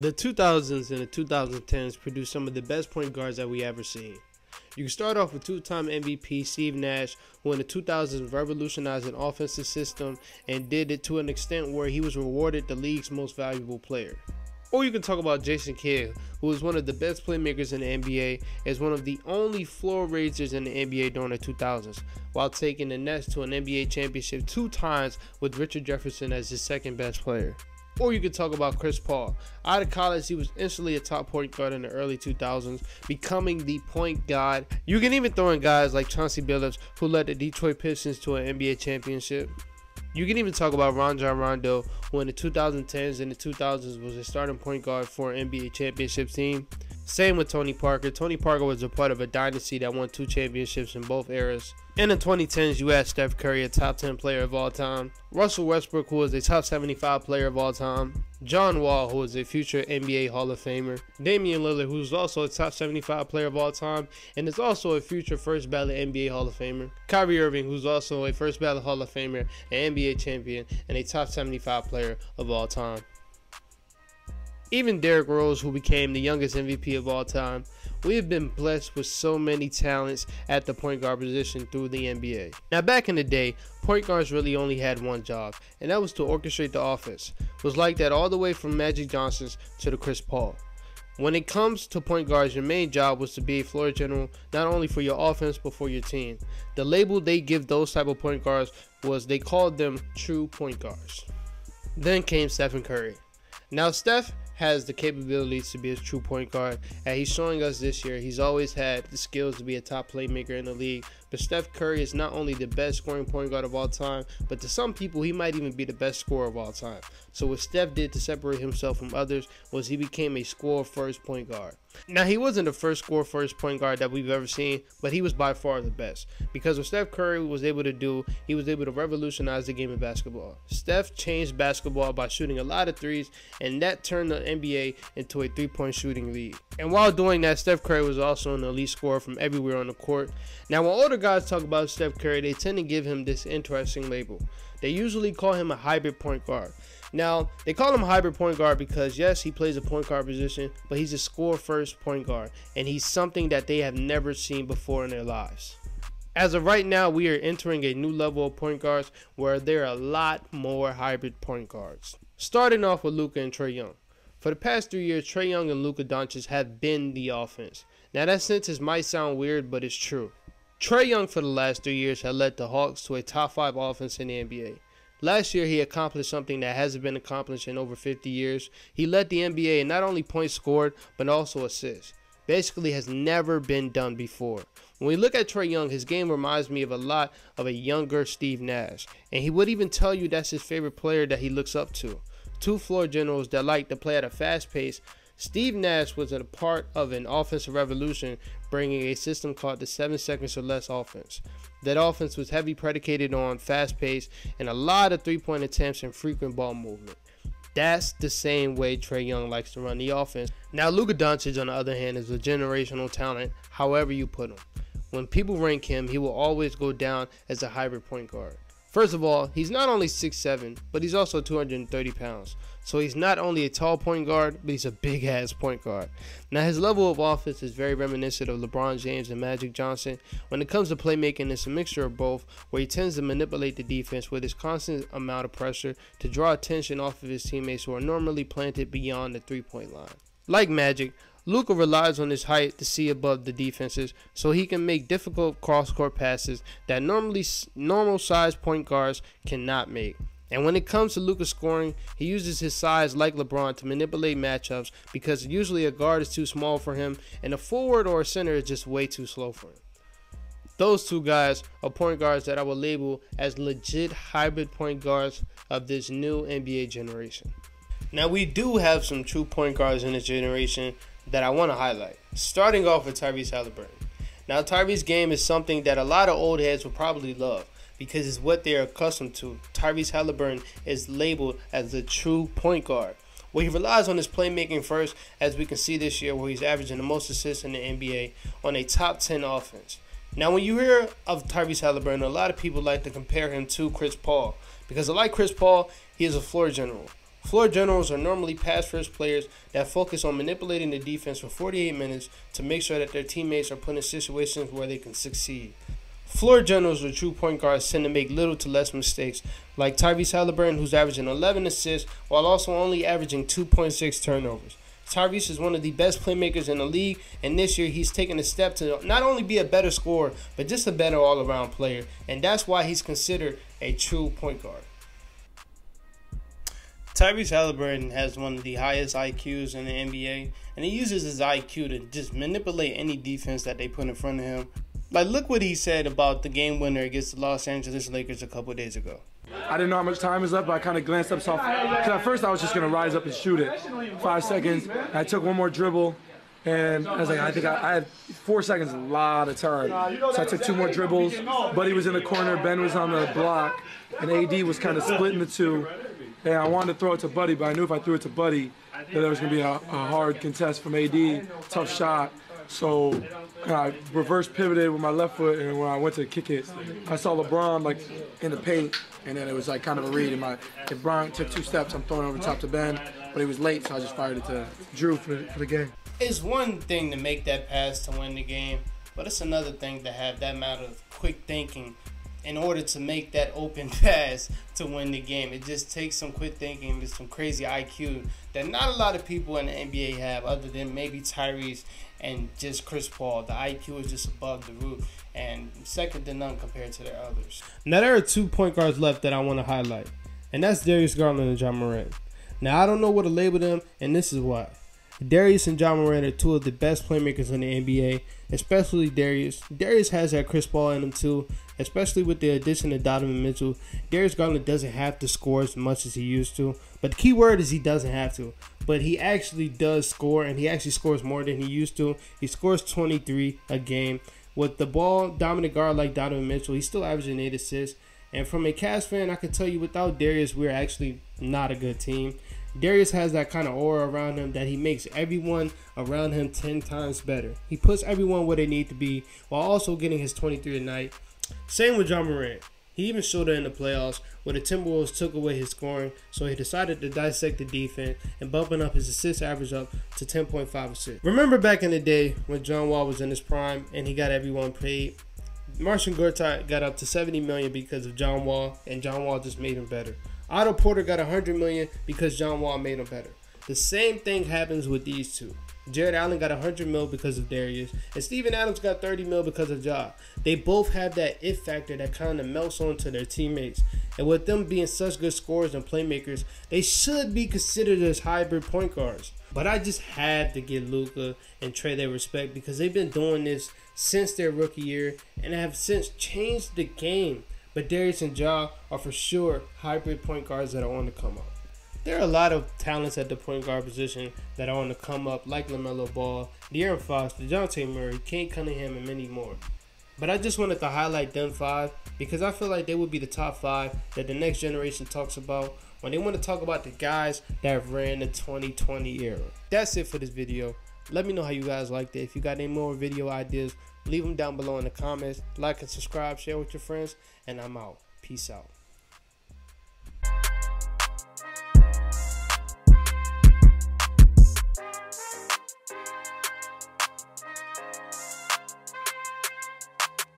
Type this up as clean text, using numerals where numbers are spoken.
The 2000s and the 2010s produced some of the best point guards that we ever seen. You can start off with two-time MVP Steve Nash, who in the 2000s revolutionized an offensive system and did it to an extent where he was rewarded the league's most valuable player. Or you can talk about Jason Kidd, who was one of the best playmakers in the NBA, as one of the only floor raisers in the NBA during the 2000s, while taking the Nets to an NBA championship 2 times with Richard Jefferson as his second best player. Or you could talk about Chris Paul. Out of college, he was instantly a top point guard in the early 2000s, becoming the point guard. You can even throw in guys like Chauncey Billups, who led the Detroit Pistons to an NBA championship. You can even talk about Rajon Rondo, who in the 2010s and the 2000s was a starting point guard for an NBA championship team. Same with Tony Parker. Tony Parker was a part of a dynasty that won 2 championships in both eras. In the 2010s, you had Steph Curry, a top 10 player of all time. Russell Westbrook, who was a top 75 player of all time. John Wall, who was a future NBA Hall of Famer. Damian Lillard, who's also a top 75 player of all time and is also a future first ballot NBA Hall of Famer. Kyrie Irving, who's also a first ballot Hall of Famer, an NBA champion, and a top 75 player of all time. Even Derrick Rose, who became the youngest MVP of all time. We have been blessed with so many talents at the point guard position through the NBA. Now back in the day, point guards really only had one job, and that was to orchestrate the offense. It was like that all the way from Magic Johnson to the Chris Paul. When it comes to point guards, your main job was to be a floor general, not only for your offense but for your team. The label they give those type of point guards was they called them true point guards. Then came Stephen Curry. Now Steph has the capabilities to be a true point guard, and he's showing us this year. He's always had the skills to be a top playmaker in the league. But Steph Curry is not only the best scoring point guard of all time, but to some people he might even be the best scorer of all time. So what Steph did to separate himself from others was he became a score first point guard. Now he wasn't the first score first point guard that we've ever seen, but he was by far the best. Because what Steph Curry was able to do, he was able to revolutionize the game of basketball. Steph changed basketball by shooting a lot of threes, and that turned the NBA into a 3-point shooting league. And while doing that, Steph Curry was also an elite scorer from everywhere on the court. Now when older guys talk about Steph Curry, they tend to give him this interesting label. They usually call him a hybrid point guard. Now, they call him a hybrid point guard because, yes, he plays a point guard position, but he's a score-first point guard, and he's something that they have never seen before in their lives. As of right now, we are entering a new level of point guards where there are a lot more hybrid point guards. Starting off with Luka and Trae Young. For the past 3 years, Trae Young and Luka Doncic have been the offense. Now, that sentence might sound weird, but it's true. Trae Young for the last 3 years had led the Hawks to a top 5 offense in the NBA. Last year, he accomplished something that hasn't been accomplished in over 50 years. He led the NBA in not only points scored, but also assists. Basically has never been done before. When we look at Trae Young, his game reminds me of a lot of a younger Steve Nash. And he would even tell you that's his favorite player that he looks up to. 2 floor generals that like to play at a fast pace. Steve Nash was a part of an offensive revolution, bringing a system called the 7 seconds or less offense. That offense was heavily predicated on fast pace and a lot of 3-point attempts and frequent ball movement. That's the same way Trae Young likes to run the offense. Now Luka Doncic, on the other hand, is a generational talent, however you put him. When people rank him, he will always go down as a hybrid point guard. First of all, he's not only 6'7", but he's also 230 pounds. So he's not only a tall point guard, but he's a big-ass point guard. Now his level of offense is very reminiscent of LeBron James and Magic Johnson. When it comes to playmaking, it's a mixture of both, where he tends to manipulate the defense with his constant amount of pressure to draw attention off of his teammates who are normally planted beyond the 3-point line. Like Magic, Luka relies on his height to see above the defenses so he can make difficult cross-court passes that normal-sized point guards cannot make. And when it comes to Luka scoring, he uses his size like LeBron to manipulate matchups because usually a guard is too small for him and a forward or a center is just way too slow for him. Those 2 guys are point guards that I will label as legit hybrid point guards of this new NBA generation. Now we do have some true point guards in this generation that I want to highlight. Starting off with Tyrese Haliburton. Now Tyrese's game is something that a lot of old heads will probably love because it's what they're accustomed to. Tyrese Haliburton is labeled as a true point guard, where he relies on his playmaking first, as we can see this year where he's averaging the most assists in the NBA on a top 10 offense. Now when you hear of Tyrese Haliburton, a lot of people like to compare him to Chris Paul because like Chris Paul, he is a floor general. Floor generals are normally pass-first players that focus on manipulating the defense for 48 minutes to make sure that their teammates are put in situations where they can succeed. Floor generals or true point guards tend to make little to less mistakes, like Tyrese Halliburton, who's averaging 11 assists while also only averaging 2.6 turnovers. Tyrese is one of the best playmakers in the league, and this year he's taken a step to not only be a better scorer, but just a better all-around player, and that's why he's considered a true point guard. Tyrese Halliburton has one of the highest IQs in the NBA, and he uses his IQ to just manipulate any defense that they put in front of him. Like, look what he said about the game winner against the Los Angeles Lakers a couple days ago. I didn't know how much time was left, but I kind of glanced up soft. Because at first I was just going to rise up and shoot it. 5 seconds. I took one more dribble, and I was like, I had 4 seconds, a lot of time. So I took 2 more dribbles. Buddy was in the corner, Ben was on the block, and AD was kind of splitting the two. And I wanted to throw it to Buddy, but I knew if I threw it to Buddy, that there was going to be a hard contest from AD, tough shot. So I reverse pivoted with my left foot, and when I went to kick it, I saw LeBron like in the paint, and then it was like kind of a read. If Bron took 2 steps, I'm throwing over the top to Ben, but he was late, so I just fired it to Drew for the game. It's one thing to make that pass to win the game, but it's another thing to have that amount of quick thinking in order to make that open pass to win the game. It just takes some quick thinking and some crazy IQ that not a lot of people in the NBA have, other than maybe Tyrese and just Chris Paul. The IQ is just above the roof and second to none compared to their others. Now there are 2 point guards left that I want to highlight, and that's Darius Garland and Ja Morant. Now I don't know what to label them, and this is why. Darius and Ja Morant are 2 of the best playmakers in the NBA, especially Darius. Darius has that Chris Paul in him too, especially with the addition of Donovan Mitchell. Darius Garland doesn't have to score as much as he used to, but the key word is he doesn't have to. But he actually does score, and he actually scores more than he used to. He scores 23 a game. With the ball dominant guard like Donovan Mitchell, he's still averaging 8 assists. And from a Cavs fan, I can tell you without Darius, we're actually not a good team. Darius has that kind of aura around him that he makes everyone around him 10 times better. He puts everyone where they need to be while also getting his 23 a night. Same with Ja Morant. He even showed it in the playoffs where the Timberwolves took away his scoring, so he decided to dissect the defense and bumping up his assist average up to 10.5 assists. Remember back in the day when John Wall was in his prime and he got everyone paid? Marcin Gortat got up to $70 million because of John Wall, and John Wall just made him better. Otto Porter got $100 million because John Wall made him better. The same thing happens with these 2. Jared Allen got $100 million because of Darius, and Steven Adams got $30 million because of Ja. They both have that it factor that kind of melts onto their teammates, and with them being such good scorers and playmakers, they should be considered as hybrid point guards. But I just had to give Luka and Trey their respect because they've been doing this since their rookie year and have since changed the game. But Darius and Ja are for sure hybrid point guards that are on the come up. There are a lot of talents at the point guard position that are on the come up, like LaMelo Ball, De'Aaron Fox, DeJounte Murray, Cade Cunningham, and many more. But I just wanted to highlight them 5 because I feel like they would be the top 5 that the next generation talks about when they want to talk about the guys that ran the 2020 era. That's it for this video. Let me know how you guys liked it. If you got any more video ideas, leave them down below in the comments. Like and subscribe, share with your friends, and I'm out. Peace out.